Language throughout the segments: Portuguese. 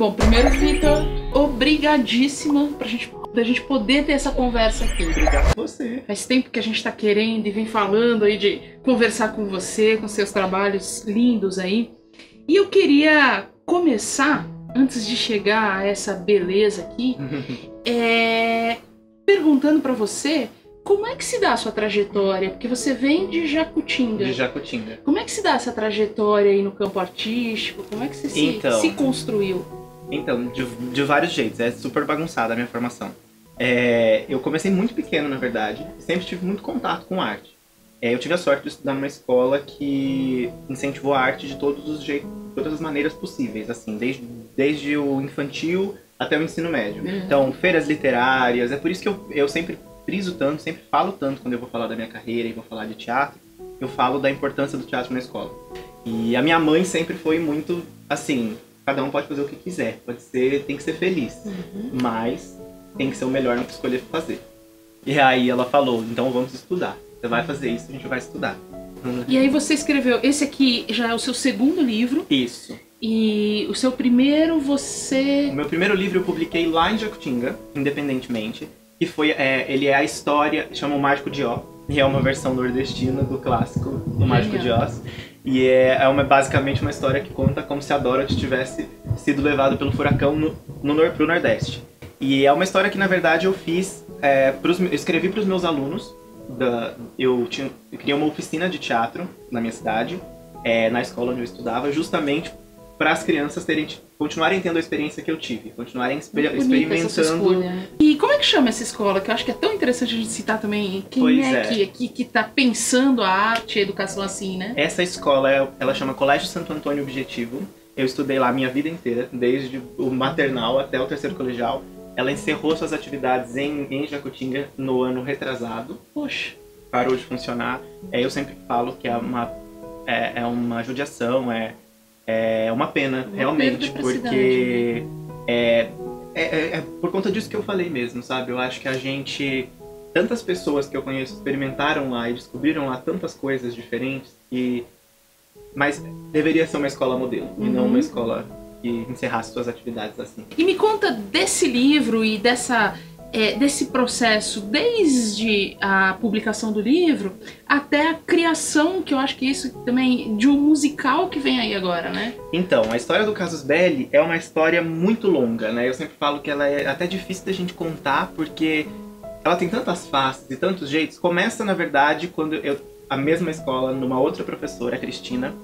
Bom, primeiro, Vitor, obrigadíssima da gente poder ter essa conversa aqui. Obrigado a você. Faz tempo que a gente tá querendo e vem falando aí de conversar com você, com seus trabalhos lindos aí. E eu queria começar, antes de chegar a essa beleza aqui, perguntando pra você como é que se dá a sua trajetória, porque você vem de Jacutinga. De Jacutinga. Como é que se dá essa trajetória aí no campo artístico? Como é que você se construiu? Então, de vários jeitos, é super bagunçada a minha formação. Eu comecei muito pequeno, na verdade, sempre tive muito contato com arte. Eu tive a sorte de estudar numa escola que incentivou a arte de todos os jeitos, todas as maneiras possíveis, assim, desde o infantil até o ensino médio. Então, feiras literárias, é por isso que eu sempre friso tanto, sempre falo tanto quando eu vou falar da minha carreira e vou falar de teatro, eu falo da importância do teatro na escola. E a minha mãe sempre foi muito, assim, cada um pode fazer o que quiser, tem que ser feliz, mas tem que ser o melhor no que escolher fazer. E aí ela falou, então vamos estudar, você vai fazer isso, a gente vai estudar. E aí você escreveu, esse aqui já é o seu segundo livro. Isso. E o seu primeiro, O meu primeiro livro eu publiquei lá em Jacutinga, independentemente, que foi, ele é a história, chama O Mágico de Oz, e é uma versão nordestina do clássico O Mágico de Oz. E basicamente uma história que conta como se a Dorothy tivesse sido levada pelo furacão pro Nordeste. E é uma história que, na verdade, eu fiz, eu escrevi para os meus alunos. Eu criei uma oficina de teatro na minha cidade, na escola onde eu estudava, justamente para as crianças continuarem tendo a experiência que eu tive, continuarem experimentando. E como é que chama essa escola? Que eu acho que é tão interessante a gente citar também quem que tá pensando a arte e a educação assim, né? Essa escola, ela chama Colégio Santo Antônio Objetivo. Eu estudei lá a minha vida inteira, desde o maternal até o terceiro colegial. Ela encerrou suas atividades em Jacutinga no ano retrasado. Poxa. Parou de funcionar. Eu sempre falo que é uma judiação, é uma pena, realmente, porque é por conta disso que eu falei mesmo, sabe? Eu acho que tantas pessoas que eu conheço experimentaram lá e descobriram lá tantas coisas diferentes, mas deveria ser uma escola modelo, e não uma escola que encerrasse suas atividades assim. E me conta desse livro e desse processo, desde a publicação do livro até a criação, que eu acho que isso também, de um musical que vem aí agora, né? Então, a história do Casus Belli é uma história muito longa, né? Eu sempre falo que ela é até difícil da gente contar, porque ela tem tantas faces e tantos jeitos. Começa, na verdade, quando a mesma escola, numa outra professora, a Cristina,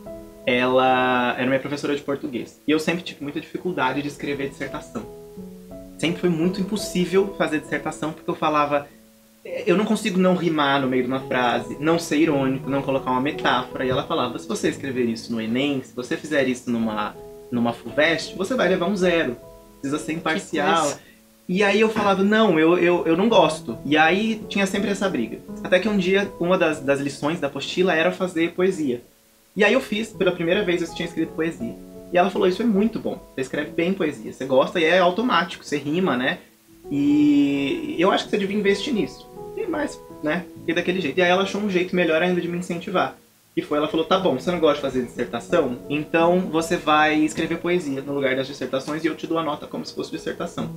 ela era minha professora de português. E eu sempre tive muita dificuldade de escrever dissertação. Sempre foi muito impossível fazer dissertação, porque eu falava, eu não consigo não rimar no meio de uma frase, não ser irônico, não colocar uma metáfora. E ela falava, se você escrever isso no Enem, se você fizer isso numa FUVEST, você vai levar um 0. Precisa ser imparcial. E aí eu falava, não, eu não gosto. E aí tinha sempre essa briga. Até que um dia, uma das lições da apostila era fazer poesia. E aí eu fiz, pela primeira vez eu tinha escrito poesia. E ela falou, isso é muito bom, você escreve bem poesia, você gosta e é automático, você rima, né? E eu acho que você devia investir nisso. E mais, né? E daquele jeito. E aí ela achou um jeito melhor ainda de me incentivar. E ela falou, tá bom, você não gosta de fazer dissertação? Então você vai escrever poesia no lugar das dissertações e eu te dou a nota como se fosse dissertação.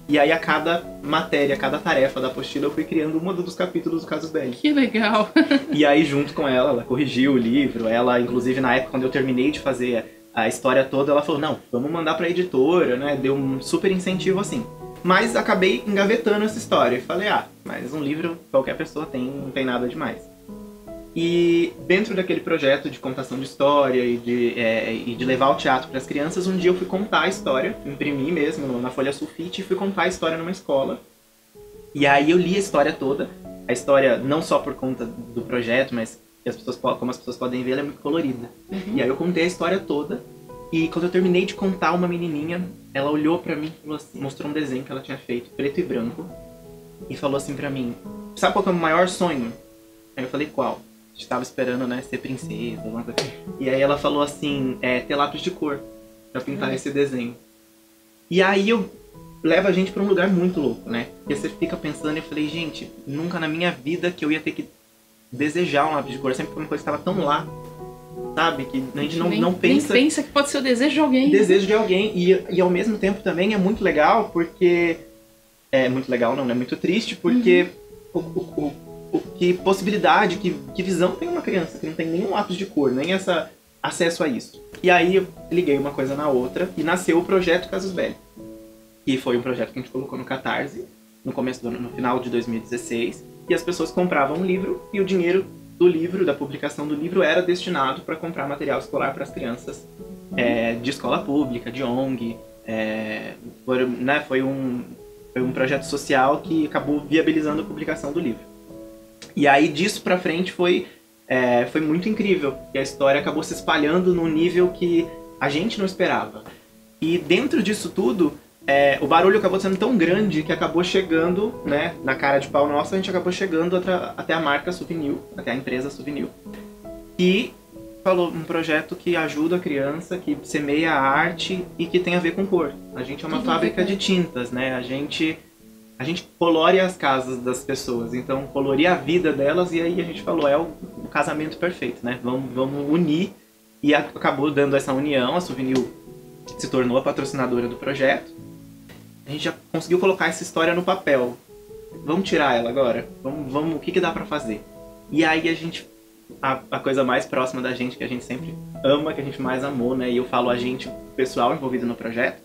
E aí a cada matéria, a cada tarefa da apostila eu fui criando um dos capítulos do Casus Belli. Que legal! E aí junto com ela corrigiu o livro, ela inclusive na época quando eu terminei de fazer a história toda, ela falou, não, vamos mandar pra editora, né? Deu um super incentivo assim. Mas acabei engavetando essa história e falei, mas um livro qualquer pessoa tem, não tem nada demais. E dentro daquele projeto de contação de história e de levar o teatro para as crianças, um dia eu fui contar a história, imprimi mesmo na folha sulfite e fui contar a história numa escola. E aí eu li a história toda, a história não só por conta do projeto, mas como as pessoas podem ver, ela é muito colorida. E aí eu contei a história toda e quando eu terminei de contar, uma menininha, ela olhou pra mim e falou assim, mostrou um desenho que ela tinha feito, preto e branco, e falou assim pra mim, sabe qual que é o meu maior sonho? Aí eu falei, qual? A gente tava esperando, né, ser princesa, alguma coisa. E aí ela falou assim, ter lápis de cor pra pintar esse desenho. E aí leva a gente pra um lugar muito louco, né? Porque você fica pensando, e eu falei, gente, nunca na minha vida que eu ia ter que desejar um lápis de cor. Sempre foi uma coisa que estava tão lá. sabe? Que a gente nem, não pensa... Nem pensa que pode ser o desejo de alguém. Desejo de alguém. E ao mesmo tempo também é muito legal, porque... É muito legal, não, é muito triste, porque que possibilidade, que visão tem uma criança que não tem nenhum lápis de cor, nem acesso a isso. E aí eu liguei uma coisa na outra e nasceu o projeto Casus Belli, que foi um projeto que a gente colocou no Catarse no final de 2016, e as pessoas compravam um livro e o dinheiro do livro, da publicação do livro, era destinado para comprar material escolar para as crianças de escola pública, de ONG. Foi um projeto social que acabou viabilizando a publicação do livro. E aí disso pra frente foi muito incrível. E a história acabou se espalhando num nível que a gente não esperava. E dentro disso tudo, o barulho acabou sendo tão grande que acabou chegando, né, na cara de pau nossa, a gente acabou chegando até a marca Souvenir, até a empresa Souvenir. E falou, um projeto que ajuda a criança, que semeia a arte e que tem a ver com cor. A gente é uma fábrica de tintas, né? A gente colore as casas das pessoas, então colorir a vida delas, e aí a gente falou, é o casamento perfeito, né? Vamos unir, e acabou dando essa união, a Souvenir se tornou a patrocinadora do projeto. A gente já conseguiu colocar essa história no papel. Vamos tirar ela agora? O que dá pra fazer? E aí a coisa mais próxima da gente, que a gente sempre ama, que a gente mais amou, né? E eu falo a gente, o pessoal envolvido no projeto,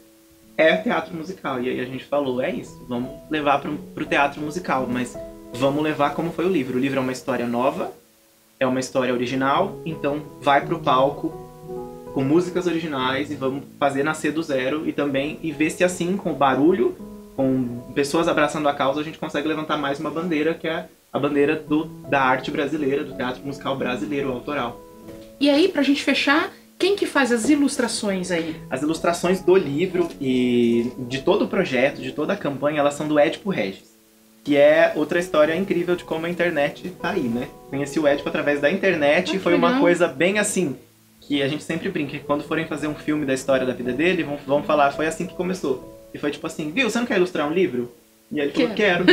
é teatro musical. E aí a gente falou, é isso, vamos levar pro teatro musical, mas vamos levar como foi o livro. O livro é uma história nova, é uma história original, então vai pro palco com músicas originais e vamos fazer nascer do zero e ver se assim, com o barulho, com pessoas abraçando a causa, a gente consegue levantar mais uma bandeira, que é a bandeira da arte brasileira, do teatro musical brasileiro autoral. E aí, pra gente fechar, quem que faz as ilustrações aí? As ilustrações do livro e de todo o projeto, de toda a campanha, elas são do Édipo Regis, que é outra história incrível de como a internet tá aí, né? Conheci o Édipo através da internet e foi uma coisa bem assim, que a gente sempre brinca, que quando forem fazer um filme da história da vida dele, vão falar, foi assim que começou. E foi tipo assim, viu, você não quer ilustrar um livro? E ele falou, quero.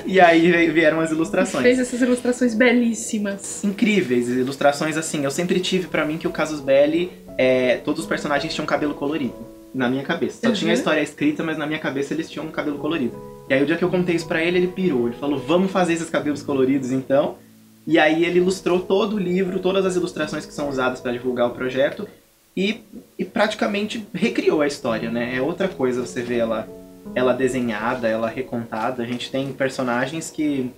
E aí vieram as ilustrações. Fez essas ilustrações belíssimas. Incríveis, ilustrações assim. Eu sempre tive pra mim que o Casus Belli, todos os personagens tinham cabelo colorido. Na minha cabeça. Só tinha a história escrita, mas na minha cabeça eles tinham um cabelo colorido. E aí o dia que eu contei isso pra ele, ele pirou. Ele falou, vamos fazer esses cabelos coloridos então. E aí ele ilustrou todo o livro, todas as ilustrações que são usadas pra divulgar o projeto. E praticamente recriou a história, né? É outra coisa você ver ela desenhada, ela recontada. A gente tem personagens que...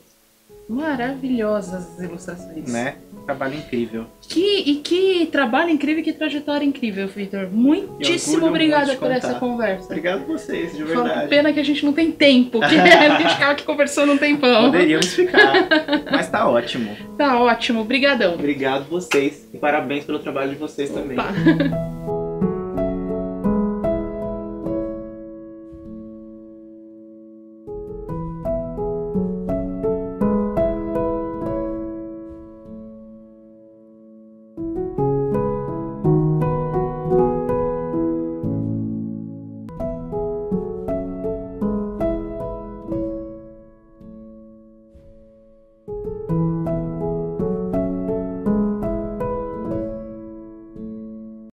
Maravilhosas as ilustrações. Né? Trabalho incrível. Que trabalho incrível e que trajetória incrível, Vitor. Muitíssimo obrigada por essa conversa. Obrigado a vocês, de verdade. Pena que a gente não tem tempo, que a gente ficava aqui conversando um tempão. Poderíamos ficar, mas tá ótimo. Tá ótimo, brigadão. Obrigado a vocês e parabéns pelo trabalho de vocês também. Opa.